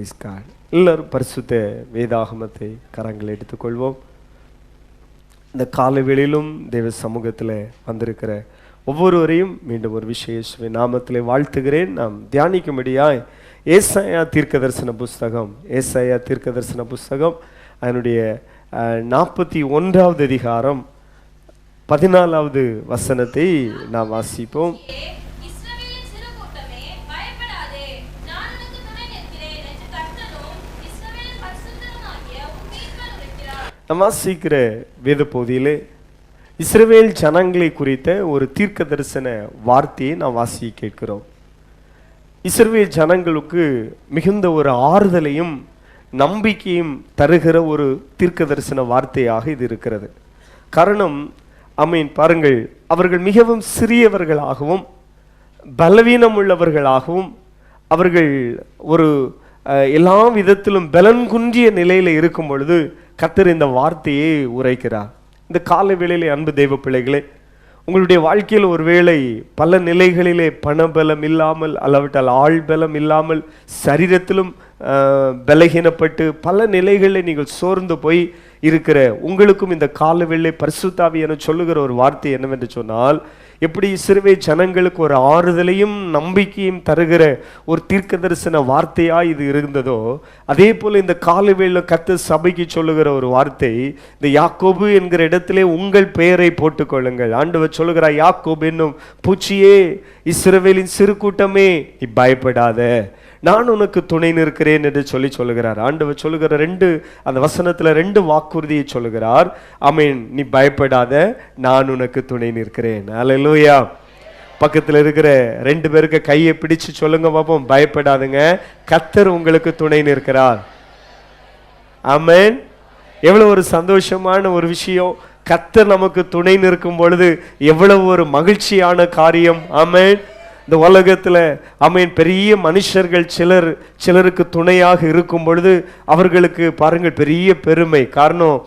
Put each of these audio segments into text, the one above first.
Price God. எல்லாரும் பரிசுத்த வேதாகமத்தை கரங்கள் எடுத்துக்கொள்வோம். இந்த காலவேளையிலும் தேவ சமூகத்தில் வந்திருக்கிற ஒவ்வொருவரையும் மீண்டும் ஒரு விசேஷ நாமத்திலே வாழ்த்துகிறேன். நாம் தியானிக்கும்படியாய் ஏசாயா தீர்க்கதரிசன புஸ்தகம் அதனுடைய 41வது அதிகாரம் 14வது வசனத்தை நாம் வாசிப்போம். நாம் வாசிக்கிற வேத பகுதியிலே இஸ்ரவேல் ஜனங்களை குறித்த ஒரு தீர்க்க தரிசன வார்த்தையை நாம் வாசி கேட்கிறோம். இஸ்ரவேல் ஜனங்களுக்கு மிகுந்த ஒரு ஆறுதலையும் நம்பிக்கையும் தருகிற ஒரு தீர்க்க தரிசன வார்த்தையாக இது இருக்கிறது. காரணம், பாருங்கள், அவர்கள் மிகவும் சிறியவர்களாகவும் பலவீனம் உள்ளவர்களாகவும் அவர்கள் ஒரு எல்லா விதத்திலும் பலன் குன்றிய நிலையில் இருக்கும் பொழுது கர்த்தர் இந்த வார்த்தையை உரைக்கிறார். இந்த கால வேளையிலே அன்பு தெய்வ பிள்ளைகளே, உங்களுடைய வாழ்க்கையில் ஒருவேளை பல நிலைகளிலே பணபலம் இல்லாமல் அல்லவிட்டால் ஆழ்பலம் இல்லாமல் சரீரத்திலும் பலகீனப்பட்டு பல நிலைகளில் நீங்கள் சோர்ந்து போய் இருக்கிற உங்களுக்கும் இந்த கால வேளை பரிசுத்த ஆவி என சொல்லுகிற ஒரு வார்த்தை என்னவென்று சொன்னால், எப்படி இஸ்ரவேல் ஜனங்களுக்கு ஒரு ஆறுதலையும் நம்பிக்கையும் தருகிற ஒரு தீர்க்க தரிசன வார்த்தையா இது இருந்ததோ, அதே போல இந்த காலவேளை கர்த்தர் சபைக்கு சொல்லுகிற ஒரு வார்த்தை, இந்த யாக்கோபு என்கிற இடத்திலே உங்கள் பெயரை போட்டுக்கொள்ளுங்கள். ஆண்டவர் சொல்லுகிறார், யாக்கோபு என்னும் பூச்சியே, இஸ்ரவேலின் சிறு கூட்டமே, நீ பயப்படாத, நான் உனக்கு துணை நிற்கிறேன் என்று சொல்லுகிறார். ஆண்டவர் சொல்லுகிற அந்த வசனத்துல 2 வாக்குறுதியை சொல்லுகிறார். ஆமென். நீ பயப்படாத, நான் உனக்கு துணை நிற்கிறேன். அல்லேலூயா. பக்கத்துல இருக்கிற 2 பேருக்கு கையை பிடிச்சு சொல்லுங்க பாப்போம், பயப்படாதுங்க, கர்த்தர் உங்களுக்கு துணை நிற்கிறார். ஆமென். எவ்வளவு ஒரு சந்தோஷமான ஒரு விஷயம். கர்த்தர் நமக்கு துணை நிற்கும் பொழுது எவ்வளவு ஒரு மகிழ்ச்சியான காரியம். ஆமென். இந்த உலகத்தில் பெரிய மனுஷர்கள் சிலருக்கு துணையாக இருக்கும் பொழுது அவர்களுக்கு பாருங்கள் பெரிய பெருமை. காரணம்,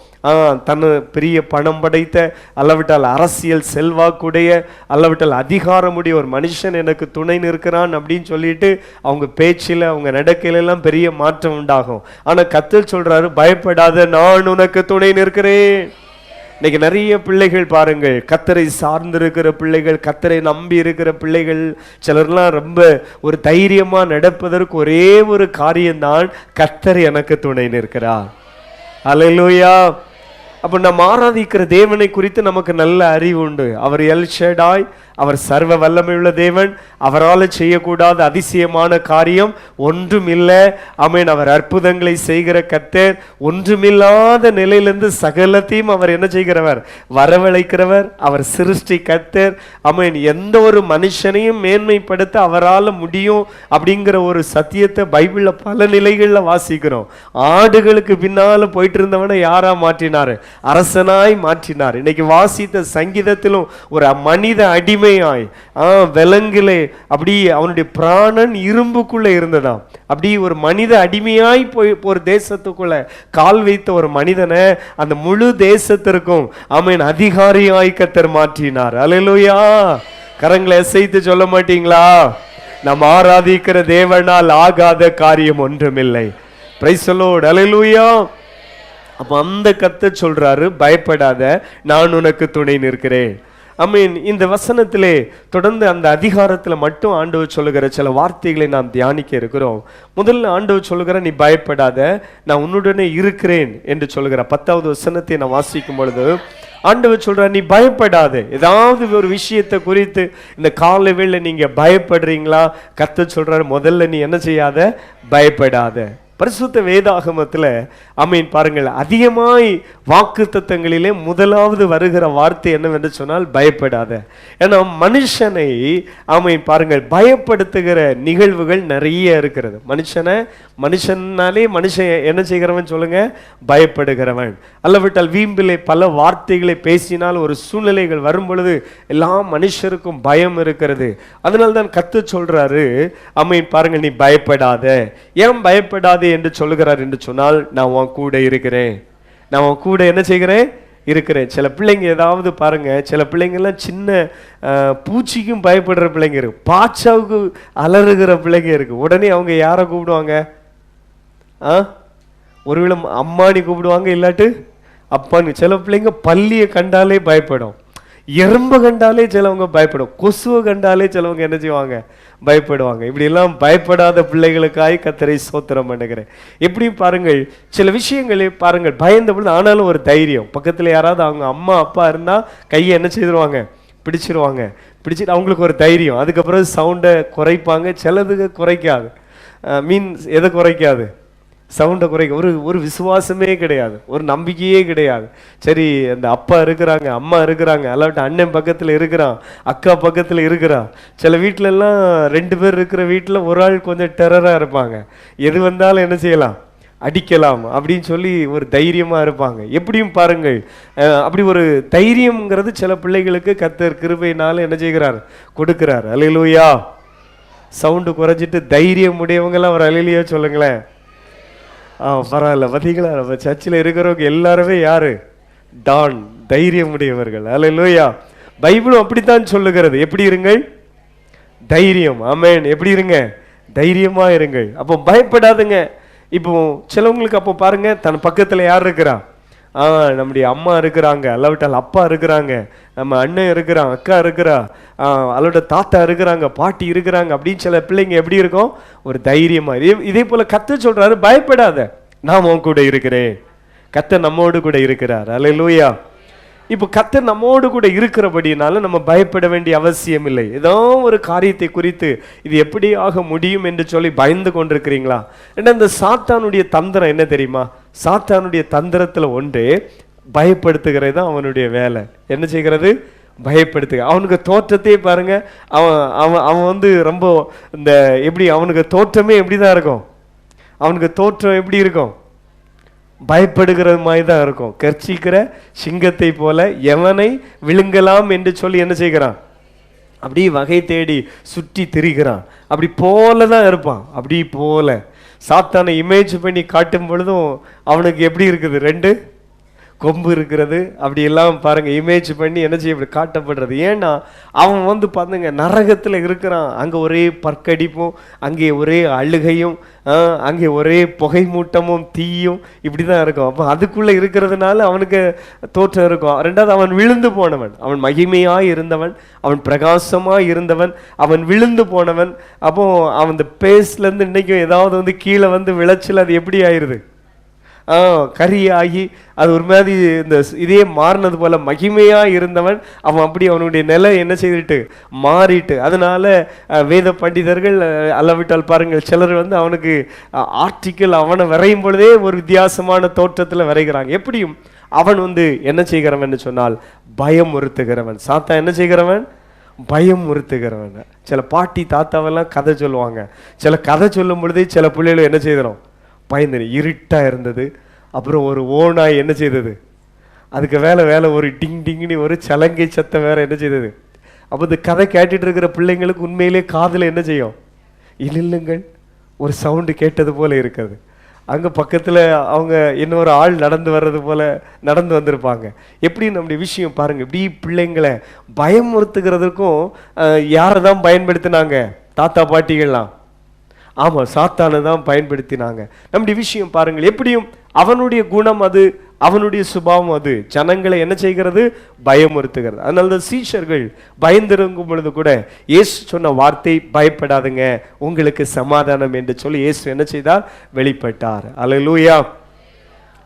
தன்னை பெரிய பணம் படைத்த அல்லவிட்டால் அரசியல் செல்வாக்குடைய அல்லவிட்டால் அதிகாரமுடைய ஒரு மனுஷன் எனக்கு துணை நிற்கிறான் அப்படின்னு சொல்லிட்டு அவங்க பேச்சில் அவங்க நடக்கையிலெல்லாம் பெரிய மாற்றம் உண்டாகும். ஆனால் கர்த்தர் சொல்றாரு, பயப்படாத, நான் உனக்கு துணை நிற்கிறேன். இன்னைக்கு நிறைய பிள்ளைகள் பாருங்கள், கர்த்தரை சார்ந்திருக்கிற பிள்ளைகள், கர்த்தரை நம்பி இருக்கிற பிள்ளைகள், சிலர்லாம் ரொம்ப ஒரு தைரியமா நடப்பதற்கு ஒரே ஒரு காரியம்தான், கர்த்தர் எனக்கு துணை நிற்கிறார். அல்லேலூயா. அப்ப நம்ம ஆராதிக்கிற தேவனை குறித்து நமக்கு நல்ல அறிவு உண்டு. அவர் எல் ஷடாய், அவர் சர்வ வல்லமையுள்ள தேவன், அவரால் செய்யக்கூடாத அதிசயமான காரியம் ஒன்றும் இல்லை. ஆமென். அவர் அற்புதங்களை செய்கிற கர்த்தர், ஒன்றுமில்லாத நிலையிலிருந்து சகலத்தையும் அவர் என்ன செய்கிறவர், வரவழைக்கிறவர். அவர் சிருஷ்டி கர்த்தர். ஆமென். எந்த ஒரு மனுஷனையும் மேன்மைப்படுத்த அவரால் முடியும் அப்படிங்கிற ஒரு சத்தியத்தை பைபிள்ல பல நிலைகளில் வாசிக்கிறோம். ஆடுகளுக்கு பின்னால போயிட்டு இருந்தவனை யாரா மாற்றினாரு, அரசனாய் மாற்றினார். இன்னைக்கு வாசித்த சங்கீதத்திலும் ஒரு மனித அடிமை விலங்கிலே அப்படி அவனுடைய பிராணன் இரும்புக்குள்ள இருந்ததாம். அப்படி ஒரு மனித அடிமையாய் போய் ஒரு தேசத்துக்குள்ள கால் வைத்த ஒரு மனிதனை அந்த முழு தேசத்திற்கும் அதிகாரியாய் கர்த்தர் மாற்றினார். அல்லேலூயா. கரங்களை அசைத்து சொல்ல மாட்டீங்களா, நம்ம ஆராதிக்கிற தேவனால் ஆகாத காரியம் ஒன்றுமில்லை. Praise the lord. அல்லேலூயா. அப்ப அந்த கர்த்தர் சொல்றாரு, பயப்படாத, நான் உனக்கு துணை நிற்கிறேன். இந்த வசனத்திலே தொடர்ந்து அந்த அதிகாரத்தில் மட்டும் ஆண்டவர் சொல்லுகிற சில வார்த்தைகளை நாம் தியானிக்க இருக்கிறோம். முதல்ல ஆண்டவர் சொல்லுகிற, நீ பயப்படாத, நான் உன்னுடனே இருக்கிறேன் என்று சொல்லுகிற 10வது வசனத்தை நான் வாசிக்கும் பொழுது ஆண்டவர் சொல்றார், நீ பயப்படாத. ஏதாவது ஒரு விஷயத்தை குறித்து இந்த கால வேளை நீங்க பயப்படுறீங்களா? கர்த்தர் சொல்றாரு, முதல்ல நீ என்ன செய்யாத, பயப்படாத. பரிசுத்த வேதாகமத்தில் பாருங்கள், அதிகமாய் வாக்குத்தத்தங்களிலே முதலாவது வருகிற வார்த்தை என்னவென்று சொன்னால் பயப்படாத. ஏன்னா மனுஷனை பாருங்கள் பயப்படுத்துகிற நிகழ்வுகள் நிறைய இருக்கிறது. மனுஷனாலே மனுஷன் என்ன செய்கிறவன் சொல்லுங்க, பயப்படுகிறவன். அல்லவிட்டால் வீம்பிலே பல வார்த்தைகளை பேசினால் ஒரு சூழ்நிலைகள் வரும் பொழுது எல்லா மனுஷருக்கும் பயம் இருக்கிறது. அதனால்தான் கர்த்தர் சொல்றாரு, பாருங்கள், நீ பயப்படாத. ஏன் பயப்படாத என்று சொல்லுகிறார் என்று சொன்னால், நான் உன் கூட இருக்கிறேன். நான் உன் கூட என்ன செய்கிறேன், இருக்கிறேன். சில பிள்ளைங்க ஏதாவது பாருங்க, சில பிள்ளைங்கெல்லாம் சின்ன பூச்சிக்கும் பயப்படுற பிள்ளைங்க இருக்கு, பாச்சாவுக்கு அலறுகிற பிள்ளைங்க இருக்கு. உடனே அவங்க யாரை கூப்பிடுவாங்க, ஆ, ஒருவேளை அம்மானி கூப்பிடுவாங்க, இல்லாட்டு அப்பான்னு. சில பிள்ளைங்க பல்லியை கண்டாலே பயப்படும், எறும்பை கண்டாலே சிலவங்க பயப்படும், கொசுவை கண்டாலே சிலவங்க என்ன செய்வாங்க, பயப்படுவாங்க. இப்படி எல்லாம் பயப்படாத பிள்ளைகளுக்காய் கர்த்தரை ஸ்தோத்திரம் பண்ணுகிறேன். எப்படியும் பாருங்கள், சில விஷயங்களே பாருங்கள் பயந்த பொழுது ஆனாலும் ஒரு தைரியம். பக்கத்தில் யாராவது அவங்க அம்மா அப்பா இருந்தா கையை என்ன செய்திருவாங்க, பிடிச்சிருவாங்க. பிடிச்சிட்டு அவங்களுக்கு ஒரு தைரியம். அதுக்கப்புறம் சவுண்டை குறைப்பாங்க, சிலதுக்கு குறைக்காது. மீன்ஸ் எதை குறைக்காது, சவுண்டை குறைக்க. ஒரு விசுவாசமே கிடையாது, ஒரு நம்பிக்கையே கிடையாது. சரி, அந்த அப்பா இருக்கிறாங்க, அம்மா இருக்கிறாங்க, அல்லாட்ட அண்ணன் பக்கத்தில் இருக்கிறான், அக்கா பக்கத்தில் இருக்கிறான். சில வீட்டிலெல்லாம் 2 பேர் இருக்கிற வீட்டில் ஒரு ஆள் கொஞ்சம் டெரராக இருப்பாங்க, எது வந்தாலும் என்ன செய்யலாம், அடிக்கலாம் அப்படின்னு சொல்லி ஒரு தைரியமாக இருப்பாங்க. எப்படியும் பாருங்கள், அப்படி ஒரு தைரியம்ங்கிறது சில பிள்ளைகளுக்கு கர்த்தர் கிருபையினால என்ன செய்கிறார், கொடுக்கிறார். அல்லேலூயா. சவுண்டு குறைஞ்சிட்டு தைரியம் உடையவங்களாம் ஒரு அல்லேலூயா சொல்லுங்களேன். பரவாயில்ல, பார்த்தீங்களா, நம்ம சர்ச்சில் இருக்கிறவங்க எல்லாருமே யாரு, டான், தைரியம் உடையவர்கள். அல்லேலூயா. பைபிளும் அப்படித்தான் சொல்லுகிறது. எப்படி இருங்கள், தைரியம். ஆமென். எப்படி இருங்க, தைரியமா இருங்கள். அப்போ பயப்படாதுங்க. இப்போ சிலவங்களுக்கு அப்போ பாருங்க, தன் பக்கத்துல யார் இருக்கிறா, நம்முடைய அம்மா இருக்கிறாங்க, அல்லாவிட்டால் அப்பா இருக்கிறாங்க, நம்ம அண்ணன் இருக்கிறான், அக்கா இருக்கிறா, அல்லாவிட்ட தாத்தா இருக்கிறாங்க, பாட்டி இருக்கிறாங்க. அப்படின்னு சில பிள்ளைங்க எப்படி இருக்கும், ஒரு தைரியமா. இதே போல கர்த்தர் சொல்றாரு, பயப்படாத, நான் உன் கூட இருக்கிறேன். கர்த்தர் நம்மோடு கூட இருக்கிறார். அல்லேலூயா. இப்போ கர்த்தர் நம்மோடு கூட இருக்கிறபடினால நம்ம பயப்பட வேண்டிய அவசியம் இல்லை. ஏதோ ஒரு காரியத்தை குறித்து இது எப்படி ஆக முடியும் என்று சொல்லி பயந்து கொண்டிருக்கிறீங்களா? ஏன்னா இந்த சாத்தானுடைய தந்திரம் என்ன தெரியுமா, சாத்தானுடைய தந்திரத்துல ஒன்று பயப்படுத்துகிறது தான் அவனுடைய வேலை. என்ன செய்கிறது, பயப்படுத்துக. அவனுக்கு தோற்றத்தையே பாருங்க, அவன் அவன் அவன் வந்து ரொம்ப இந்த எப்படி அவனுக்கு தோற்றமே எப்படிதான் இருக்கும், அவனுக்கு தோற்றம் எப்படி இருக்கும், பயப்படுகிறது மாதிரி தான் இருக்கும். கர்ச்சிக்கிற சிங்கத்தை போல எவனை விழுங்கலாம் என்று சொல்லி என்ன செய்கிறான், அப்படி வகை தேடி சுற்றி திரிகிறான். அப்படி போல தான் இருப்பான். அப்படி போல சாத்தானை இமேஜ் பண்ணி காட்டும் பொழுதும் அவனுக்கு எப்படி இருக்குது, 2 கொம்பு இருக்கிறது. அப்படி எல்லாம் பாருங்க இமேஜ் பண்ணி என்ன செய்ய காட்டப்படுறது. ஏன்னா அவன் வந்து பாருங்க நரகத்தில் இருக்கிறான். அங்கே ஒரே பற்கடிப்பும், அங்கே ஒரே அழுகையும், அங்கே ஒரே புகை மூட்டமும் தீயும், இப்படி தான் இருக்கும். அப்போ அதுக்குள்ளே இருக்கிறதுனால அவனுக்கு தோற்றம் இருக்கும். 2வது, அவன் விழுந்து போனவன். அவன் மகிமையாய் இருந்தவன், அவன் பிரகாசமாக இருந்தவன், அவன் விழுந்து போனவன். அப்போ அவன் இந்த பேஸ்லேருந்து இன்றைக்கும் ஏதாவது வந்து கீழே வந்து விளைச்சல் அது எப்படி ஆயிடுது, கரியாகி அது ஒரு மாதிரி இந்த இதே மாறினது போல மகிமையா இருந்தவன் அவன் அப்படி அவனுடைய நிலை என்ன செய்துட்டு மாறிட்டு. அதனால வேத பண்டிதர்கள் அல்லவிட்டால் பாருங்கள் சிலர் வந்து அவனுக்கு ஆர்டிக்கிள் அவனை வரையும் பொழுதே ஒரு வித்தியாசமான தோற்றத்தில் வரைகிறாங்க. எப்படியும் அவன் வந்து என்ன செய்கிறவன் சொன்னால் பயம் உறுத்துகிறவன். சாத்தா என்ன செய்கிறவன், பயம் உறுத்துகிறவன். சில பாட்டி தாத்தாவெல்லாம் கதை சொல்லுவாங்க. சில கதை சொல்லும் பொழுதே சில பிள்ளைகளும் என்ன செய்கிறோம், பயந்து. இருட்டா இருந்தது, அப்புறம் ஒரு ஓனாய் என்ன செய்தது, அதுக்கு வேலை ஒரு டிங் டிங்னி ஒரு சலங்கை சத்தம் வேற என்ன செய்தது. அப்போ இந்த கதை கேட்டுட்டு இருக்கிற பிள்ளைங்களுக்கு உண்மையிலே காதில் என்ன செய்யும், இல்லைங்கள் ஒரு சவுண்டு கேட்டது போல இருக்கிறது. அங்கே பக்கத்தில் அவங்க இன்னொரு ஆள் நடந்து வர்றது போல நடந்து வந்திருப்பாங்க. எப்படி நம்முடைய விஷயம் பாருங்க, இப்படி பிள்ளைங்களை பயமுறுத்துகிறதுக்கும் யாரை தான் பயன்படுத்தினாங்க, தாத்தா பாட்டிகள்லாம். ஆமா, சாத்தானை தான் பயன்படுத்தினாங்க. நம்முடைய விஷயம் பாருங்கள், எப்படியும் அவனுடைய குணம் அது, அவனுடைய சுபாவம் அது ஜனங்களை என்ன செய்கிறது, பயமுறுத்துகிறது. அதனால தான் சீஷர்கள் பயந்திருக்கும் பொழுது கூட இயேசு சொன்ன வார்த்தை, பயப்படாதுங்க, உங்களுக்கு சமாதானம் என்று சொல்லி இயேசு என்ன செய்தார், வெளிப்பட்டார். அல்லேலூயா.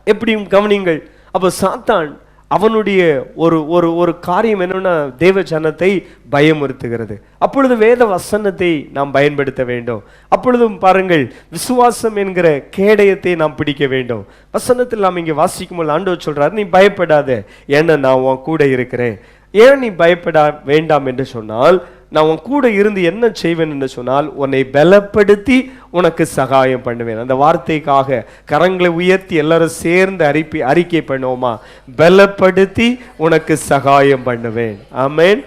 எப்படியும் கவனிங்கள். அப்போ சாத்தான் அவனுடைய ஒரு ஒரு ஒரு காரியம் என்னன்னா, தேவ ஜனத்தை பயமுறுத்துகிறது. அப்பொழுது வேத வசனத்தை நாம் பயன்படுத்த வேண்டும். அப்பொழுதும் பாருங்கள், விசுவாசம் என்கிற கேடயத்தை நாம் பிடிக்க வேண்டும். வசனத்தில் நாம் இங்கே வாசிக்கும் போது ஆண்டவர் சொல்றாரு, நீ பயப்படாத, ஏன்னா நான் உன் கூட இருக்கிறேன். ஏன் நீ பயப்பட வேண்டாம் என்று சொன்னால், நான் உன் கூட இருந்து என்ன செய்வேன் என்று சொன்னால், உன்னை பலப்படுத்தி உனக்கு சகாயம் பண்ணுவேன். அந்த வார்த்தைக்காக கரங்களை உயர்த்தி எல்லாரும் சேர்ந்து அறிக்கை பண்ணுவோமா, பலப்படுத்தி உனக்கு சகாயம் பண்ணுவேன். ஆமென்.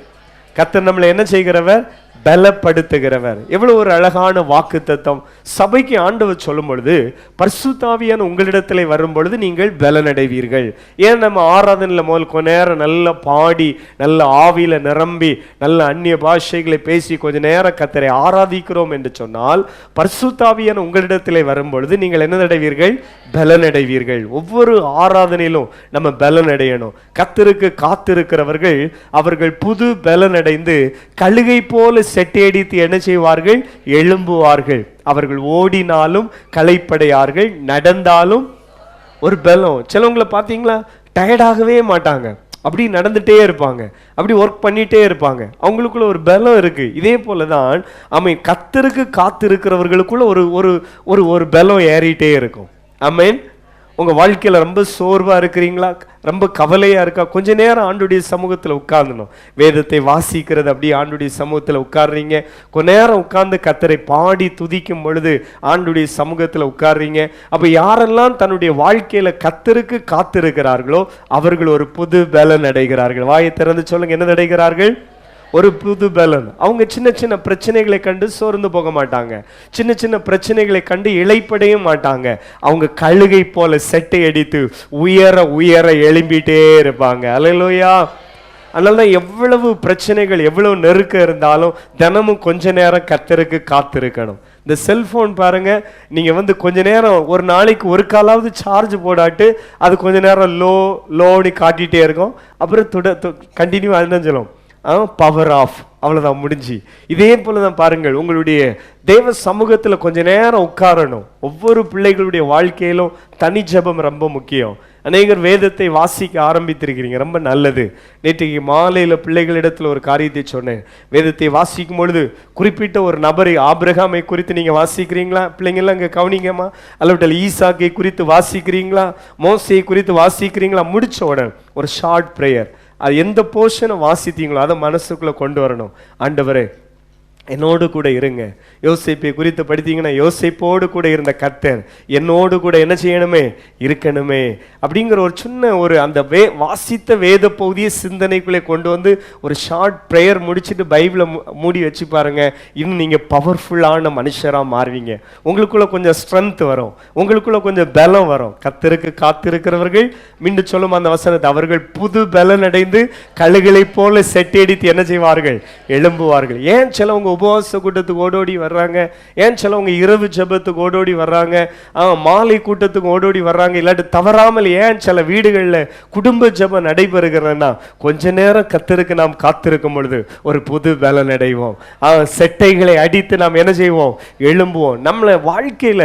கர்த்தர் நம்மளை என்ன செய்கிறவர், பலப்படுத்துகிறவர். எவ்வளவு ஒரு அழகான வாக்குத்தத்தம். சபைக்கு ஆண்டவர் சொல்லும் பொழுது பரிசுத்தாவியான உங்களிடத்திலே வரும் பொழுது நீங்கள் பலனடைவீர்கள். ஏன் நம்ம ஆராதனையில முதல் கொஞ்ச நேரம் நல்லா பாடி நல்ல ஆவியில நிரம்பி நல்ல அந்நிய பாஷைகளை பேசி கொஞ்ச நேரம் கர்த்தரை ஆராதிக்கிறோம் என்று சொன்னால் பரிசுத்தாவியான உங்களிடத்திலே வரும் பொழுது நீங்கள் என்ன அடைவீர்கள்? பலனடைவீர்கள். ஒவ்வொரு ஆராதனையிலும் நம்ம பலன் அடையணும். கர்த்தருக்கு காத்திருக்கிறவர்கள் அவர்கள் புது பலனடைந்து கழுகை போல செட்டையடித்து என்ன செய்வார்கள்? எழும்புவார்கள். அவர்கள் ஓடினாலும் களைப்படையார்கள், நடந்தாலும் ஒரு பலம். சிலவங்களை பார்த்தீங்களா, டயர்டாகவே மாட்டாங்க, அப்படி நடந்துட்டே இருப்பாங்க, அப்படி ஒர்க் பண்ணிட்டே இருப்பாங்க. அவங்களுக்குள்ள ஒரு பலம் இருக்கு. இதே போலதான் கர்த்தருக்கு காத்திருக்கிறவர்களுக்குள்ள ஒரு ஒரு ஒரு ஒரு பலம் ஏறிட்டே இருக்கும். ஆமென். உங்க வாழ்க்கையில ரொம்ப சோர்வா இருக்கிறீங்களா, ரொம்ப கவலையா இருக்கா, கொஞ்ச நேரம் ஆண்டுடைய சமூகத்துல உட்கார்ந்தணும். வேதத்தை வாசிக்கிறது அப்படி ஆண்டுடைய சமூகத்துல உட்கார்றீங்க, கொஞ்ச நேரம் உட்கார்ந்து கர்த்தரை பாடி துதிக்கும் பொழுது ஆண்டுடைய சமூகத்துல உட்கார்றீங்க. அப்ப யாரெல்லாம் தன்னுடைய வாழ்க்கையில கர்த்தருக்கு காத்திருக்கிறார்களோ அவர்கள் ஒரு புது பலன் அடைகிறார்கள். வாயை திறந்து சொல்லுங்க, என்ன அடைகிறார்கள்? ஒரு புது பலன். அவங்க சின்ன சின்ன பிரச்சனைகளை கண்டு சோர்ந்து போக மாட்டாங்க, சின்ன சின்ன பிரச்சனைகளை கண்டு இளைப்படையும் மாட்டாங்க. அவங்க கழுகை போல செட்டை அடித்து உயர உயர எழும்பிட்டே இருப்பாங்க. அல்லேலூயா. அதனாலதான் எவ்வளவு பிரச்சனைகள் எவ்வளவு நெருக்க இருந்தாலும் தினமும் கொஞ்ச நேரம் கர்த்தருக்கு காத்திருக்கணும். இந்த செல்போன் பாருங்க, நீங்க கொஞ்ச நேரம் ஒரு நாளைக்கு ஒரு காலாவது சார்ஜ் போடாட்டு அது கொஞ்ச நேரம் லோன்னு காட்டிட்டே இருக்கும். அப்புறம் கண்டினியூ அதுதான் சொல்லும், பவர் ஆஃப், அவ்வளவுதான், முடிஞ்சு. இதே போலதான் பாருங்கள், உங்களுடைய தேவ சமூகத்துல கொஞ்ச நேரம் உட்காரணும். ஒவ்வொரு பிள்ளைகளுடைய வாழ்க்கையிலும் தனி ஜெபம் ரொம்ப முக்கியம். அநேகர் வேதத்தை வாசிக்க ஆரம்பித்திருக்கிறீங்க, ரொம்ப நல்லது. நேற்றைக்கு மாலையில பிள்ளைகளிடத்துல ஒரு காரியத்தை சொன்னேன். வேதத்தை வாசிக்கும் பொழுது குறிப்பிட்ட ஒரு நபரை, ஆபிரகாமை குறித்து நீங்க வாசிக்கிறீங்களா? பிள்ளைங்கெல்லாம் இங்க கவனிங்கம்மா. அல்லது ஈசாக்கை குறித்து வாசிக்கிறீங்களா? மோசையை குறித்து வாசிக்கிறீங்களா? முடிச்ச உடனே ஒரு ஷார்ட் பிரேயர், அது எந்த போர்ஷனை வாசித்தீங்களோ அதை மனசுக்குள்ள கொண்டு வரணும். ஆண்டவரே என்னோடு கூட இருங்க. யோசேப்பை குறித்து படித்தீங்கன்னா யோசேப்போடு கூட இருந்த கர்த்தர் என்னோடு கூட என்ன செய்யணுமே? இருக்கணுமே. அப்படிங்கிற ஒரு சின்ன ஒரு அந்த வாசித்த வேத பகுதியை சிந்தனைக்குள்ளே கொண்டு வந்து ஒரு ஷார்ட் பிரேயர் முடிச்சுட்டு பைபிளை மூடி வச்சு பாருங்க. இன்னும் நீங்க பவர்ஃபுல்லான மனுஷராக மாறுவீங்க. உங்களுக்குள்ள கொஞ்சம் ஸ்ட்ரென்த் வரும், உங்களுக்குள்ள கொஞ்சம் பலம் வரும். கர்த்தருக்கு காத்திருக்கிறவர்கள், மீண்டும் சொல்லும் அந்த வசனத்தை, அவர்கள் புது பலன் அடைந்து கழுகளை போல செட்டடித்து என்ன செய்வார்கள்? எழும்புவார்கள். ஏன் சிலவங்க உபவாச கூட்டத்துக்கு ஓடோடி வர்றாங்க? ஏன் சிலவங்க இரவு ஜெபத்துக்கு ஓடோடி வர்றாங்க, மாலை கூட்டத்துக்கு ஓடோடி வர்றாங்க? இல்லாட்டி தவறாமல் ஏன் சில வீடுகளில் குடும்ப ஜெபம் நடைபெறுகிறதுனா, கொஞ்ச நேரம் கர்த்தருக்கு நாம் காத்திருக்கும் பொழுது ஒரு புது பலன் அடைவோம். செட்டைகளை அடித்து நாம் என்ன செய்வோம்? எழும்புவோம். நம்மள வாழ்க்கையில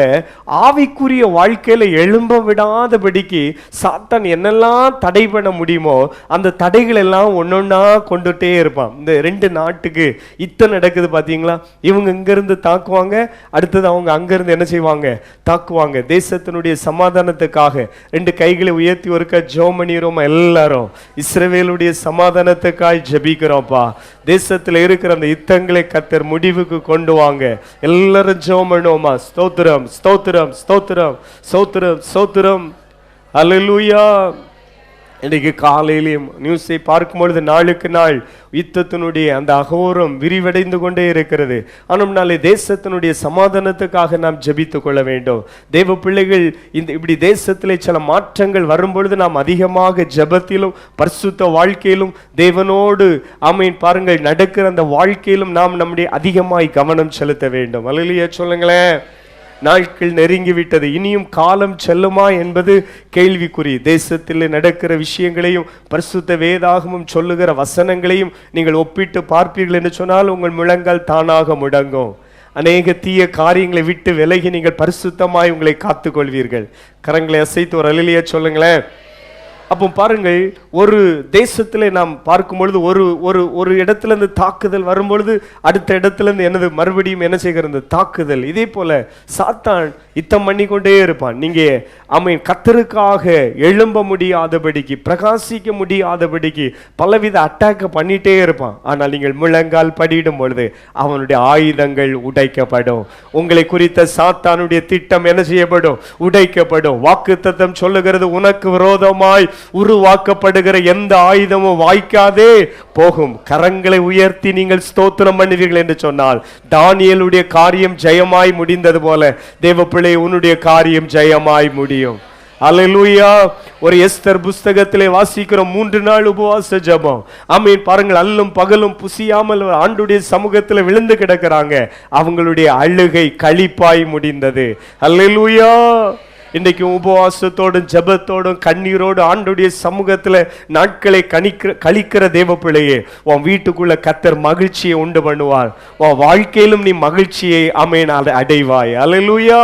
ஆவிக்குரிய வாழ்க்கையில எழும்ப விடாதபடிக்கு சாத்தான் என்னெல்லாம் தடை பண்ண முடியுமோ அந்த தடைகள் எல்லாம் ஒன்னொன்னா கொண்டுட்டே இருப்பான். இந்த 2 நாட்டுக்கு யுத்தம் நடக்குது பாத்தீங்களா? இவங்க இங்க இருந்து தாக்குவாங்க, அடுத்தது அவங்க அங்க இருந்து என்ன செய்வாங்க? தாக்குவாங்க. தேசத்தினுடைய சமாதானத்துக்காக 2 கைகளை உயர்த்தி ஒருக்க ஜெபம் பண்ணிரோம். எல்லாரும் இஸ்ரவேலுடைய சமாதானத்துக்காய் ஜெபிக்கிறோம்ப்பா. தேசத்துல இருக்கிற அந்த யுத்தங்களை கர்த்தர் முடிவுக்கு கொண்டு வாங்க. எல்லாரும் ஜெபம் பண்ணுவோமா? ஸ்தோத்திரம், ஸ்தோத்திரம், ஸ்தோத்திரம், ஸ்தோத்திரம், ஸ்தோத்திரம். அல்லேலூயா. இன்றைக்கு காலையிலேயும் நியூஸை பார்க்கும்பொழுது நாளுக்கு நாள் யுத்தத்தினுடைய அந்த அகோரம் விரிவடைந்து கொண்டே இருக்கிறது. ஆனால் தேசத்தினுடைய சமாதானத்துக்காக நாம் ஜெபித்து கொள்ள வேண்டும். தேவ பிள்ளைகள் இப்படி தேசத்திலே சில மாற்றங்கள் வரும்பொழுது நாம் அதிகமாக ஜெபத்திலும் பரிசுத்த வாழ்க்கையிலும் தேவனோடு பாருங்கள் நடக்கிற அந்த வாழ்க்கையிலும் நாம் நம்முடைய அதிகமாய் கவனம் செலுத்த வேண்டும். அல்லேலூயா சொல்லுங்களேன். நாட்கள் நெருங்கிவிட்டது, இனியும் காலம் செல்லுமா என்பது கேள்விக்குறி. தேசத்தில் நடக்கிற விஷயங்களையும் பரிசுத்த வேதாகமும் சொல்லுகிற வசனங்களையும் நீங்கள் ஒப்பிட்டு பார்ப்பீர்கள் என்று சொன்னால் உங்கள் முழங்கால் தானாக முடங்கும். அநேக தீய காரியங்களை விட்டு விலகி நீங்கள் பரிசுத்தமாய் உங்களை காத்துக்கொள்வீர்கள். கரங்களை அசைத்து ஒரு அல்லேலூயா சொல்லுங்களேன். அப்போ பாருங்கள், ஒரு தேசத்திலே நாம் பார்க்கும் பொழுது ஒரு ஒரு ஒரு இடத்துல இருந்து தாக்குதல் வரும்பொழுது அடுத்த இடத்துல இருந்து என்னது மறுபடியும் என்ன செய்கிறது? தாக்குதல். இதே போல சாத்தான் யுத்தம் பண்ணி கொண்டே இருப்பான். நீங்க கர்த்தருக்காக எழும்ப முடியாதபடிக்கு, பிரகாசிக்க முடியாதபடிக்கு பலவித அட்டாக் பண்ணிட்டே இருப்பான். ஆனால் நீங்கள் முழங்கால் படியிடும் பொழுது அவனுடைய ஆயுதங்கள் உடைக்கப்படும். உங்களை குறித்த சாத்தானுடைய திட்டம் என்ன செய்யப்படும்? உடைக்கப்படும். வாக்குத்தத்தம் சொல்லுகிறது, உனக்கு விரோதமாய் உருவாக்கப்படுகிற எந்த ஆயுதமும் வாய்க்காதே போகும். கரங்களை உயர்த்தி நீங்கள் ஸ்தோத்திரம் பண்ணுவீர்கள் என்று சொன்னால் தானியேலுடைய காரியம் ஜெயமாய் முடிந்தது போல தேவப்பிள்ளை உன்னுடைய காரியம் ஜெயமாய் முடியும். அல்லேலூயா. ஒரு எஸ்தர் புஸ்தகத்திலே வாசிக்கிறோம் 3 நாள் உபவாச ஜெபம். ஆமென். பாருங்கள், அல்லும் பகலும் புசியாமல் ஆண்டுடைய சமூகத்தில் விழுந்து கிடக்கிறாங்க. அவங்களுடைய அழுகை களிப்பாய் முடிந்தது. அல்லேலூயா. இன்னைக்கு உபவாசத்தோடும் ஜெபத்தோடும் கண்ணீரோடு ஆண்டுடைய சமூகத்துல நாட்களை கழிக்கிற தேவ பிள்ளையே, உன் வீட்டுக்குள்ள கர்த்தர் மகிழ்ச்சியை உண்டு பண்ணுவார். உன் வாழ்க்கையிலும் நீ மகிழ்ச்சியை ஆமென் அடைவாய். அல்லேலூயா.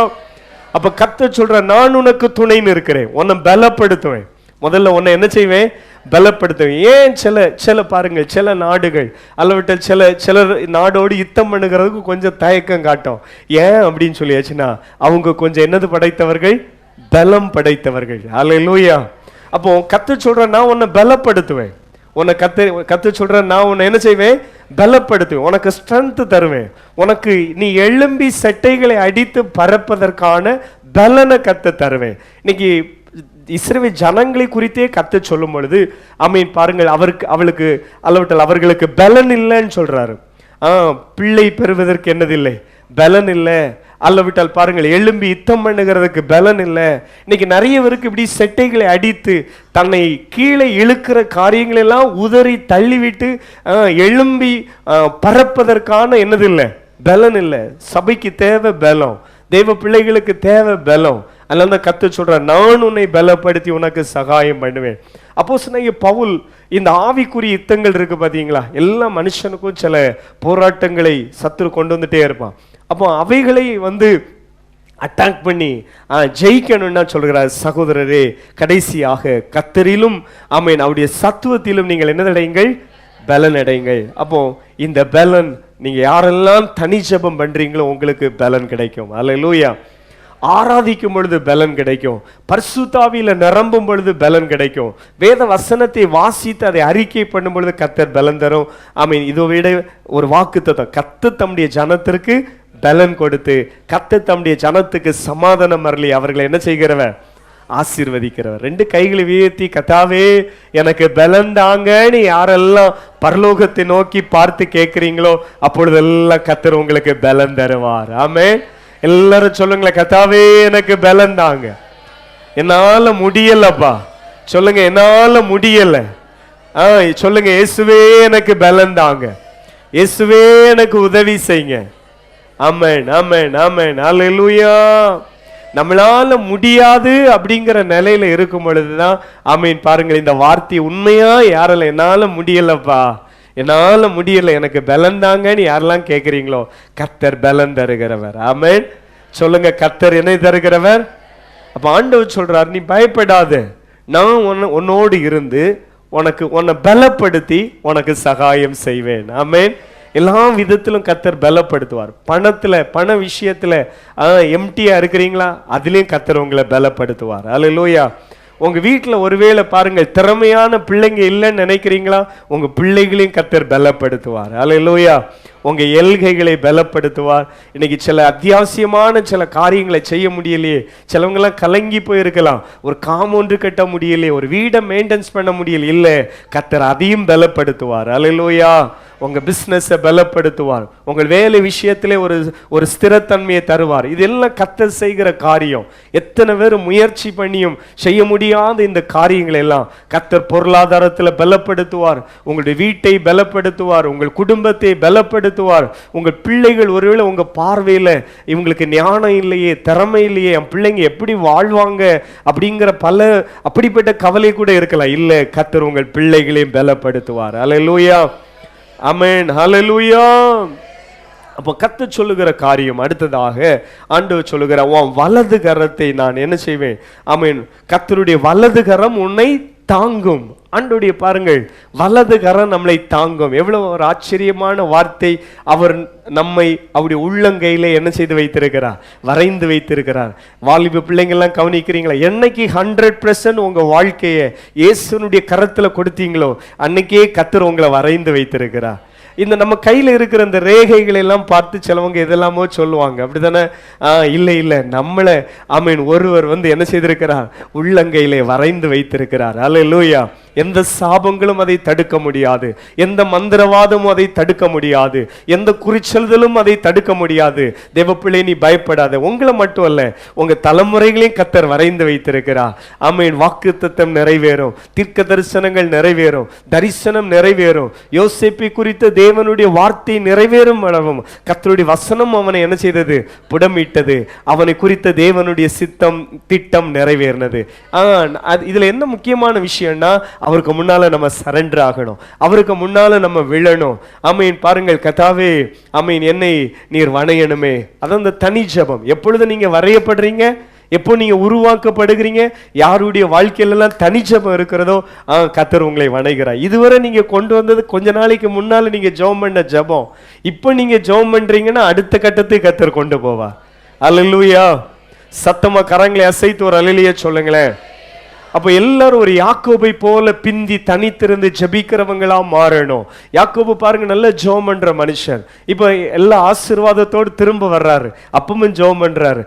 அப்ப கர்த்தர் சொல்ற, நான் உனக்கு துணைன்னு இருக்கிறேன், உன்னை பலப்படுத்துவேன். முதல்ல உன்னை என்ன செய்வேன்? பலப்படுத்துவேன். ஏன் சில பாருங்கள், சில நாடுகள் அல்லவிட்ட சிலர் நாடோடு யுத்தம் பண்ணுகிறதுக்கு கொஞ்சம் தயக்கம் காட்டும். ஏன் அப்படின்னு சொல்லியாச்சுன்னா அவங்க கொஞ்சம் என்னது படைத்தவர்கள்? பலம் படைத்தவர்கள். அல்லேலூயா. அப்போ கர்த்தர் சொல்ற, நான் உன்னை பலப்படுத்துவேன். உன்னை கர்த்தர் சொல்ற, நான் உன்னை என்ன செய்வேன்? பலப்படுத்துவேன். உனக்கு ஸ்ட்ரென்த் தருவேன். உனக்கு நீ எழும்பி செட்டைகளை அடித்து பறப்பதற்கான பலனை கர்த்தர் தருவேன். இன்னைக்கு இஸ்ரவேல் ஜனங்களை குறித்தே கர்த்தர் சொல்லும் பொழுது ஆமென் பாருங்கள், அவர்களுக்கு பலன் இல்லைன்னு சொல்றாரு. பிள்ளை பெறுவதற்கு என்னதில்லை? பலன் இல்லை. அல்லவிட்டால் பாருங்கள், எழும்பி யுத்தம் பண்ணுகிறதுக்கு பலன் இல்லை. இன்னைக்கு நிறைய பேருக்கு இப்படி செட்டைகளை அடித்து தன்னை கீழே இழுக்கிற காரியங்களெல்லாம் உதறி தள்ளிவிட்டு எழும்பி பறப்பதற்கான என்னதில்லை? பலன் இல்லை. சபைக்கு தேவை பலம், தேவ பிள்ளைகளுக்கு தேவை பலம். அதனால தான் கர்த்தர் சொல்ற, நான் உன்னை பலப்படுத்தி உனக்கு சகாயம் பண்ணுவேன். அப்போஸ்தலனாகிய பவுல் இந்த ஆவிக்குரிய யுத்தங்கள் இருக்கு பாத்தீங்களா, எல்லா மனுஷனுக்கும் சில போராட்டங்களை சத்துரு கொண்டு வந்துட்டே இருப்பான். அப்போ அவைகளை அட்டாக் பண்ணி ஜெயிக்கணும்னா சொல்கிறார், சகோதரரே கடைசியாக கர்த்தரிலும் ஆமென் அவருடைய சத்துவத்திலும் நீங்கள் என்னதடையுங்கள்? பலன் அடையுங்கள். அப்போ இந்த பலன் நீங்க யாரெல்லாம் தனி ஜெபம் பண்றீங்களோ உங்களுக்கு பலன் கிடைக்கும். அல்லேலூயா. ஆராதிக்கும் பொழுது பலன் கிடைக்கும். பரிசுத்த ஆவியில நிரம்பும் பொழுது பலன் கிடைக்கும். வேத வசனத்தை வாசித்து அதை அறிக்கை பண்ணும் பொழுது கர்த்தர் பலன் தரும். ஆமென். இதை விட ஒரு வாக்குத்தத்தம், கர்த்தர் தம்முடைய ஜனத்திற்கு பலன் கொடுத்து கர்த்தர் தம்முடைய ஜனத்துக்கு சமாதானம் அருளி அவர்களை என்ன செய்கிறவர்? ஆசீர்வதிக்கிறவர். 2 கைகளை உயர்த்தி, கர்த்தாவே எனக்கு பலன் தாங்கன்னு யாரெல்லாம் பரலோகத்தை நோக்கி பார்த்து கேட்கிறீங்களோ அப்பொழுதெல்லாம் கர்த்தர் உங்களுக்கு பலன் தருவார். ஆமென். எல்லாரும் சொல்லுங்களேன், கர்த்தாவே எனக்கு பலன் தாங்க. என்னால முடியலப்பா சொல்லுங்க, என்னால முடியல. சொல்லுங்க, இயேசுவே எனக்கு பலன் தாங்க, இயேசுவே எனக்கு உதவி செய்யுங்க. ஆமென், ஆமென், ஆமென். அல்லேலூயா. நம்மளால முடியாது அப்படிங்கிற நிலையில இருக்கும் பொழுதுதான் ஆமென் பாருங்கள் இந்த வார்த்தை உண்மையா யாரெல்லாம் என்னால முடியலப்பா, என்னால முடியல, எனக்கு பலன் தாங்கன்னு யாரெல்லாம் கேட்குறீங்களோ கர்த்தர் பலன் தருகிறவர். ஆமென். சொல்லுங்க, கர்த்தர் என்னை தருகிறவர். அப்ப ஆண்டவர் சொல்றார், நீ பயப்படாத, நான் உன்னோடு இருந்து உன்னை பலப்படுத்தி உனக்கு சகாயம் செய்வேன். ஆமென். எல்லா விதத்திலும் கர்த்தர் பலப்படுத்துவார். பண விஷயத்துல எம்டியா இருக்கிறீங்களா, அதுலயும் கர்த்தர் உங்களை பலப்படுத்துவார். அல்லேலூயா. உங்க வீட்டுல ஒருவேளை பாருங்கள் திறமையான பிள்ளைங்க இல்லைன்னு நினைக்கிறீங்களா, உங்க பிள்ளைகளையும் கர்த்தர் பலப்படுத்துவார். அல்லேலூயா. உங்க எல்கைகளை பலப்படுத்துவார். இன்னைக்கு சில அத்தியாவசியமான சில காரியங்களை செய்ய முடியலையே, சிலவங்க எல்லாம் கலங்கி போயிருக்கலாம், ஒரு காம்பவுண்டு கட்ட முடியலையே, ஒரு வீடை மெயின்டெனன்ஸ் பண்ண முடியல, இல்ல கர்த்தர் அதையும் பலப்படுத்துவார். அல்லேலூயா. உங்க பிசினஸை பலப்படுத்துவார். உங்கள் வேலை விஷயத்திலே ஒரு ஸ்திரத்தன்மையை தருவார். இதெல்லாம் கர்த்தர் செய்கிற காரியம். எத்தனை பேர் முயற்சி பண்ணியும் செய்ய முடியாத இந்த காரியங்கள் எல்லாம் கர்த்தர் பொருளாதாரத்தில் பலப்படுத்துவார். உங்களுடைய வீட்டை பலப்படுத்துவார், உங்கள் குடும்பத்தை பலப்படுத்துவார். உங்கள் பிள்ளைகள் ஒருவேளை உங்க பார்வையில இவங்களுக்கு ஞானம் இல்லையே, திறமை இல்லையே, என் பிள்ளைங்க எப்படி வாழ்வாங்க அப்படிங்கிற அப்படிப்பட்ட கவலை கூட இருக்கலாம். இல்ல, கர்த்தர் உங்கள் பிள்ளைகளையும் பலப்படுத்துவார். அல்லேலூயா. ஆமென். ஹல்லேலூயா. அப்போ கர்த்தர் சொல்லுகிற காரியம் அடுத்ததாக ஆண்டவர் சொல்லுகிற, உன் வலது கரத்தை நான் என்ன செய்வேன்? ஆமென். கர்த்தருடைய வலது கரம் உன்னை தாங்கும். ஆண்டவருடைய பாருங்கள் வலது கரம் நம்மளை தாங்கும். எவ்வளவு ஒரு ஆச்சரியமான வார்த்தை. அவர் நம்மை அவருடைய உள்ளங்கையில என்ன செய்து வைத்திருக்கிறார்? வரைந்து வைத்திருக்கிறார். வாலிப பிள்ளைங்கள்லாம் கவனிக்கிறீங்களா? என்னைக்கு 100% உங்க வாழ்க்கையை இயேசுனுடைய கரத்துல கொடுத்தீங்களோ அன்னைக்கே கர்த்தர் உங்களை வரைந்து வைத்திருக்கிறார். இந்த நம்ம கையில இருக்கிற இந்த ரேகைகளை எல்லாம் பார்த்து சிலவங்க எதெல்லாமோ சொல்லுவாங்க, அப்படித்தானே? இல்லை இல்லை, நம்மளை ஒருவர் வந்து என்ன செய்திருக்கிறார், உள்ளங்கையிலே வரைந்து வைத்திருக்கிறார். அல்லேலூயா. எந்த சாபங்களும் அதை தடுக்க முடியாது, எந்த மந்திரவாதமும் அதை தடுக்க முடியாது, எந்த குறிச்சொல்தலும் அதை தடுக்க முடியாது. தேவப்பிள்ளை, நீ பயப்படாத. உங்களை மட்டும் அல்ல, உங்க தலைமுறைகளையும் கர்த்தர் வரைந்து வைத்திருக்கிறார். வாக்குத்தத்தம் நிறைவேறும், தீர்க்க தரிசனங்கள் நிறைவேறும், தரிசனம் நிறைவேறும். யோசேப்பை குறித்த தேவனுடைய வார்த்தை நிறைவேறும் அளவும் கர்த்தருடைய வசனம் அவனை என்ன செய்தது, புடமிட்டது. அவனை குறித்த தேவனுடைய சித்தம் திட்டம் நிறைவேறினது. இதுல என்ன முக்கியமான விஷயம்னா, அவருக்கு முன்னால நம்ம சரண்டர் ஆகணும், அவருக்கு முன்னால நம்ம விழணும். பாருங்கள், கர்த்தாவே என்னை நீர் வணையணுமே. அதான் அந்த தனி ஜெபம். எப்பொழுது நீங்க வரையப்படுறீங்க, எப்போ நீங்க உருவாக்கப்படுகிறீங்க, யாருடைய வாழ்க்கையில எல்லாம் தனி ஜெபம் இருக்கிறதோ கர்த்தர் உங்களை வணைகிறார். இதுவரை நீங்க கொண்டு வந்தது கொஞ்ச நாளைக்கு முன்னால நீங்க ஜெபம் பண்ண ஜெபம், இப்போ நீங்க ஜெபம் பண்றீங்கன்னா அடுத்த கட்டத்துக்கு கர்த்தர் கொண்டு போவா. அல்லேலூயா. சத்தமா கரங்களை அசைத்து ஒரு அல்லேலூயா சொல்லுங்களேன். அப்ப எல்லாரும் ஒரு யாக்கோபை போல பிந்தி தனித்திருந்து ஜெபிக்கிறவங்களா மாறணும். யாக்கோபு பாருங்க, நல்ல ஜெபம் பண்ற மனுஷன். இப்ப எல்லா ஆசீர்வாதத்தோடு திரும்ப வர்றாரு, அப்பவும் ஜெபம் பண்றாரு.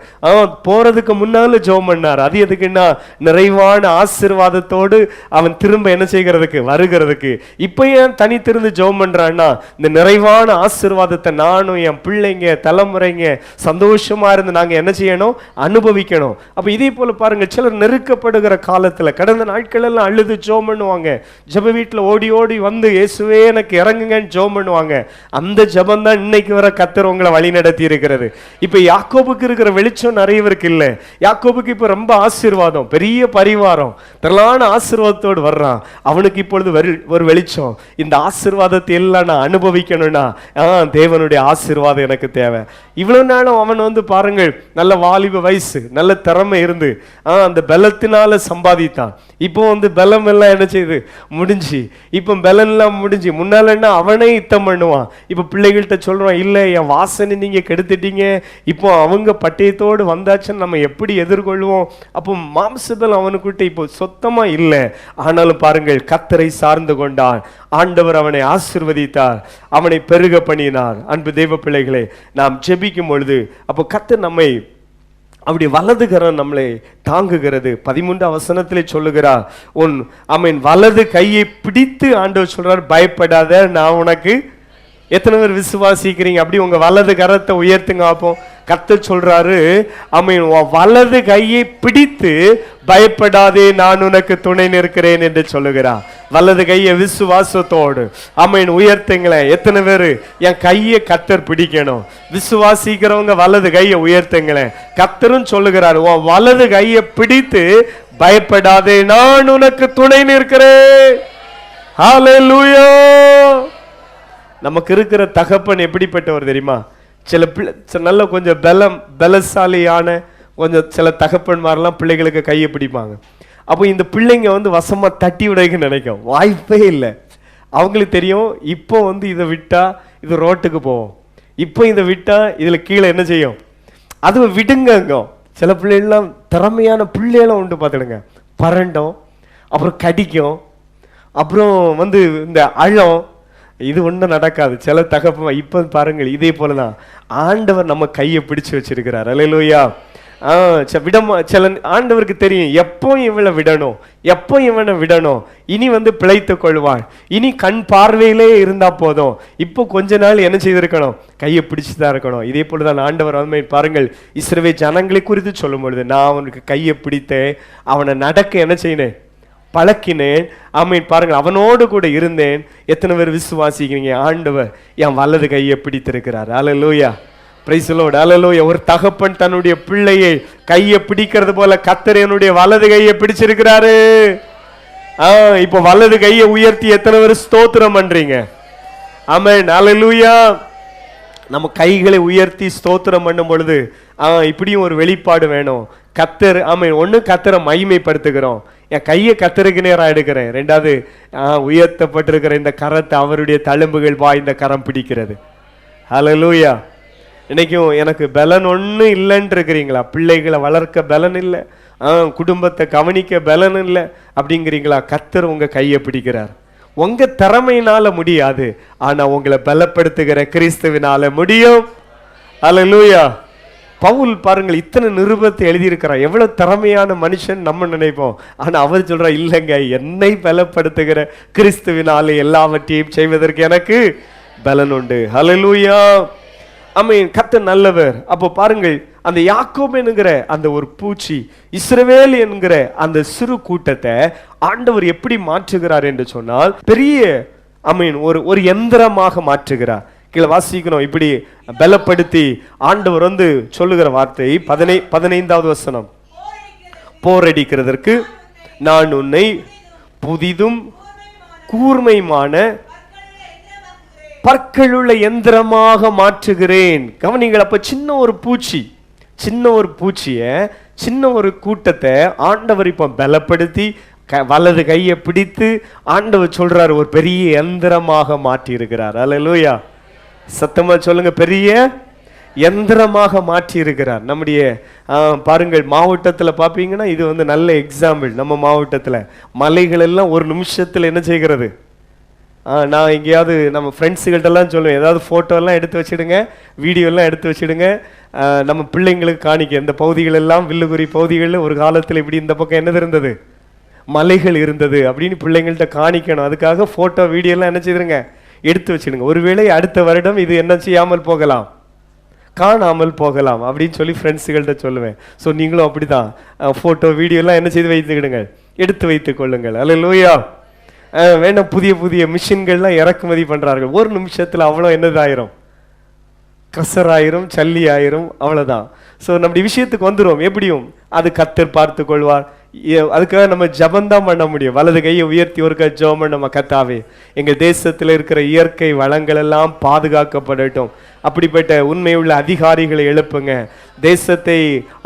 போறதுக்கு முன்னால ஜெபம் பண்ணாரு. அது எதுக்குன்னா, நிறைவான ஆசீர்வாதத்தோடு அவன் திரும்ப என்ன செய்கிறதுக்கு, வருகிறதுக்கு. இப்ப ஏன் தனித்திருந்து ஜெபம் பண்றான்னா, இந்த நிறைவான ஆசீர்வாதத்தை நானும் என் பிள்ளைங்க தலைமுறைங்க சந்தோஷமா இருந்து நாங்க என்ன செய்யணும், அனுபவிக்கணும். அப்ப இதே போல பாருங்க, சிலர் நெருக்கப்படுகிற காலத்துல, கடந்த நாட்கள் எல்லாம் அழுது ஜெபம் பண்ணுவாங்க. ஜெப வீட்டுல ஓடி ஓடி வந்து இயேசுவே எனக்கு இறங்குங்கன்னு ஜெபம் பண்ணுவாங்க. அந்த ஜெபம் தான் இன்னைக்கு வர கர்த்தர் உங்களை வழி நடத்தி இருக்கிறது. இப்ப யாக்கோபுக்கு இருக்கிற வெளிச்சம் நிறைய பேருக்கு இல்லை. யாக்கோபுக்கு இப்ப ரொம்ப ஆசீர்வாதம், பெரிய பரிவாரம், திரளான ஆசீர்வாதத்தோடு வர்றான். அவனுக்கு இப்பொழுது ஒரு வெளிச்சம். இந்த ஆசீர்வாதத்தை எல்லாம் நான் அனுபவிக்கணும்னா தேவனுடைய ஆசீர்வாதம் எனக்கு தேவை. இவ்வளவு நாளும் அவன் வந்து பாருங்கள், நல்ல வாலிப வயசு, நல்ல திறமை இருந்து அந்த பலத்தினால சம்பாதித்தான். இப்போ வந்து பலம் எல்லாம் என்ன செய்யுது, முடிஞ்சு. இப்போ பலம் எல்லாம் முடிஞ்சு. முன்னால என்ன, அவனே யுத்தம் பண்ணுவான். இப்போ பிள்ளைகள்கிட்ட சொல்றான், இல்ல என் வாசனை நீங்க கெடுத்துட்டீங்க, இப்போ அவங்க பட்டயத்தோடு வந்தாச்சுன்னு நம்ம எப்படி எதிர்கொள்வோம். அப்போ மாம்சபலம் அவனுக்கிட்ட இப்போ சொத்தமா இல்லை. ஆனாலும் பாருங்கள், கர்த்தரை சார்ந்து கொண்டான். ஆண்டவர் அவனை ஆசீர்வதித்தார், அவனை பெருக பண்ணினார். அன்பு தேவ பிள்ளைகளே, நாம் ஜெபிக்கும் பொழுது அப்போ கர்த்தர் நம்மை அப்படி வலது கரம் நம்மளை தாங்குகிறது. 13 வசனத்திலே சொல்லுகிறார், உன் வலது கையை பிடித்து ஆண்டவர் சொல்றார், பயப்படாத, நான் உனக்கு. எத்தனை பேர் விசுவாசிக்கிறீங்க? அப்படி உங்க வலது கரத்தை உயர்த்துங்க பார்ப்போம். கர்த்தர் சொல்றாரு, வலது கையை பிடித்து பயப்படாதே, நான் உனக்கு துணை நிற்கிறேன் என்று சொல்லுகிறார். வலது கையை விசுவாசத்தோடு உயர்த்துங்களேன். எத்தனை பேரு என் கையை கர்த்தர் பிடிக்கணும்? விசுவாசிக்கிறவங்க வலது கையை உயர்த்துங்களேன். கர்த்தரும் சொல்லுகிறார், உன் வலது கையை பிடித்து பயப்படாதே, நான் உனக்கு துணை நிற்கிறேன். ஹல்லேலூயா. நமக்கு இருக்கிற தகப்பன் எப்படிப்பட்டவர் தெரியுமா? சில நல்ல கொஞ்சம் பலசாலியான கொஞ்சம் சில தகப்பன்மாரெல்லாம் பிள்ளைகளுக்கு கையை பிடிப்பாங்க. அப்போ இந்த பிள்ளைங்க வந்து வசமா தட்டி விடைக்கு நினைக்கும், வாய்ப்பே இல்லை. அவங்களுக்கு தெரியும், இப்போ வந்து இதை விட்டா இது ரோட்டுக்கு போவோம், இப்போ இதை விட்டா இதுல கீழே என்ன செய்யும், அது விடுங்க. சில பிள்ளைகள்லாம் திறமையான பிள்ளைகளும் உண்டு பார்த்துடுங்க. பரண்டும், அப்புறம் கடிக்கும், அப்புறம் வந்து இந்த அழம், இது ஒன்றும் நடக்காது. சில தகப்ப இப்போ பாருங்கள், இதே போலதான் ஆண்டவர் நம்ம கையை பிடிச்சு வச்சிருக்கிறார். அல்லேலூயா. சில ஆண்டவருக்கு தெரியும் எப்போ இவளை விடணும், எப்போ இவனை விடணும். இனி வந்து பிழைத்து கொள்வாள், இனி கண் பார்வையிலே இருந்தா போதும். இப்போ கொஞ்ச நாள் என்ன செய்திருக்கணும், கையை பிடிச்சுதான் இருக்கணும். இதே போலதான் ஆண்டவர் பாருங்கள், இஸ்ரவேல் ஜனங்களை குறித்து சொல்லும் பொழுது, நான் அவனுக்கு கையை பிடித்தேன், அவனை நடக்க என்ன செய்யணும், பழக்கினேன். பாருங்கள், அவனோடு கூட இருந்தேன். எத்தனை பேர் விசுவாசிக்கிறீங்க? ஆண்டவர் என் வலது கையை பிடித்திருக்கிறார். அல்லேலூயா. Price the lord. அல்லேலூயா. ஒரு தகப்பன் தன்னுடைய பிள்ளையை கையை பிடிக்கிறது போல கர்த்தர் என்னுடைய வலது கையை பிடிச்சிருக்கிறாரு. இப்போ வலது கையை உயர்த்தி எத்தனை பேர் ஸ்தோத்திரம் பண்றீங்க? ஆமென். அல்லேலூயா. நம்ம கைகளை உயர்த்தி ஸ்தோத்திரம் பண்ணும் பொழுது இப்படியும் ஒரு வெளிப்பாடு வேணும். கர்த்தர் ஒண்ணு கர்த்தரை மகிமைப்படுத்துகிறோம், என் கையை கர்த்தருக்கு நேராக எடுக்கிறேன். ரெண்டாவது உயர்த்தப்பட்டிருக்கிற இந்த கரத்தை அவருடைய தழும்புகள் வாய்ந்த கரம் பிடிக்கிறது. ஹல்லேலூயா. இன்னைக்கும் எனக்கு பலன் ஒண்ணு இல்லைன்னு இருக்கிறீங்களா? பிள்ளைகளை வளர்க்க பலன் இல்லை, குடும்பத்தை கவனிக்க பலன் இல்லை அப்படிங்கிறீங்களா? கர்த்தர் உங்க கையை பிடிக்கிறார். உங்க திறமையினால முடியாது, ஆனா உங்களை பலப்படுத்துகிற கிறிஸ்துவினால முடியும். அல்லேலூயா. பவுல் பாருங்கள், இத்தனை நிருபத்தை எழுதியிருக்கிறார். எவ்வளவு திறமையான மனுஷன் நம்ம நினைப்போம். ஆனா அவர் சொல்றா, இல்லைங்க, என்னை பலப்படுத்துகிற கிறிஸ்துவினாலே எல்லாவற்றையும் செய்வதற்கு எனக்கு பலன் உண்டு. ஹல்லேலூயா. ஆமென். கர்த்தர் நல்லவர். அப்போ பாருங்கள், அந்த யாக்கோபு என்கிற அந்த ஒரு பூச்சி, இஸ்ரவேல் என்கிற அந்த சிறு கூட்டத்தை ஆண்டவர் எப்படி மாற்றுகிறார் என்று சொன்னால், பெரிய ஆமென் ஒரு எந்திரமாக மாற்றுகிறார். கீழே வாசிக்கணும், இப்படி பலப்படுத்தி ஆண்டவர் சொல்லுகிற வார்த்தை 15வது வசனம். போரடிக்கிறதற்கு நான் உன்னை புதிதும் கூர்மையுமான பற்களுள்ள எந்திரமாக மாற்றுகிறேன். கவனிங்கள். அப்ப சின்ன ஒரு பூச்சிய சின்ன ஒரு கூட்டத்தை ஆண்டவர் இப்ப பலப்படுத்தி வலது கையை பிடித்து ஆண்டவர் சொல்றாரு, ஒரு பெரிய எந்திரமாக மாற்றி இருக்கிறார். அல்லேலூயா. சத்தமா சொல்லுங்க, பெரிய எந்திரமாக மாற்றி இருக்கிறார். நம்முடைய பாருங்கள், மாவட்டத்தில் பார்ப்பீங்கன்னா இது நல்ல எக்ஸாம்பிள். நம்ம மாவட்டத்தில் மலைகள் எல்லாம் ஒரு நிமிஷத்தில் என்ன செய்கிறது? நான் எங்கேயாவது நம்ம ஃப்ரெண்ட்ஸுகள்கிட்டலாம் சொல்லுவேன், ஏதாவது ஃபோட்டோலாம் எடுத்து வச்சுடுங்க, வீடியோலாம் எடுத்து வச்சுடுங்க, நம்ம பிள்ளைங்களுக்கு காணிக்க. இந்த பகுதிகள் எல்லாம் வில்லுகுரி பகுதிகளில் ஒரு காலத்தில் இப்படி இந்த பக்கம் என்னது இருந்தது? மலைகள் இருந்தது அப்படின்னு பிள்ளைங்கள்ட்ட காணிக்கணும். அதுக்காக ஃபோட்டோ வீடியோலாம் என்ன செய்துருங்க, எடுத்து வச்சுடுங்க. ஒருவேளை அடுத்த வருடம் இது என்ன செய்யாமல் போகலாம், காணாமல் போகலாம் அப்படின்னு சொல்லி ஃப்ரெண்ட்ஸுகள்கிட்ட சொல்லுவேன். ஸோ நீங்களும் அப்படி தான் ஃபோட்டோ வீடியோலாம் என்ன செய்து வைத்துக்கிடுங்க, எடுத்து வைத்துக் கொள்ளுங்கள். அல்லேலூயா. வேணும், புதிய புதிய மிஷின்கள்லாம் இறக்குமதி பண்ணுறார்கள். ஒரு நிமிஷத்தில் அவ்வளோ என்னதாயிரும், கசராயிரும், சல்லி ஆயிரும், அவ்வளோதான். ஸோ நம்முடைய விஷயத்துக்கு வந்துடும். எப்படியும் அது கர்த்தர் பார்த்து கொள்வார். அதுக்காக நம்ம ஜபந்தான் பண்ண முடியும். வலது கையை உயர்த்தி ஒரு ஜெபம் நம்ம, கர்த்தாவே எங்கள் தேசத்தில் இருக்கிற இயற்கை வளங்கள் எல்லாம் பாதுகாக்கப்படட்டும். அப்படிப்பட்ட உண்மையுள்ள அதிகாரிகளை எழுப்புங்க. தேசத்தை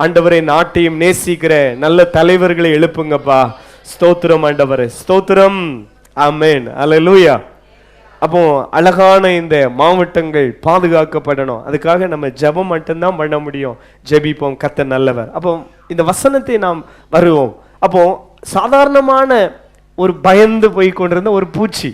ஆண்டவரை நாட்டையும் நேசிக்கிற நல்ல தலைவர்களை எழுப்புங்கப்பா. ஸ்தோத்திரம் ஆண்டவரே, ஸ்தோத்திரம். ஆமென். அல்லேலூயா. அப்போ அழகான இந்த மாவட்டங்கள் பாதுகாக்கப்படணும். அதுக்காக நம்ம ஜெபம் மட்டும்தான் பண்ண முடியும். ஜெபிப்போம். கர்த்தர் நல்லவர். அப்போ இந்த வசனத்தை நாம் வருவோம். அப்போ சாதாரணமான ஒரு பயந்து போய் கொண்டிருந்த ஒரு பூச்சி,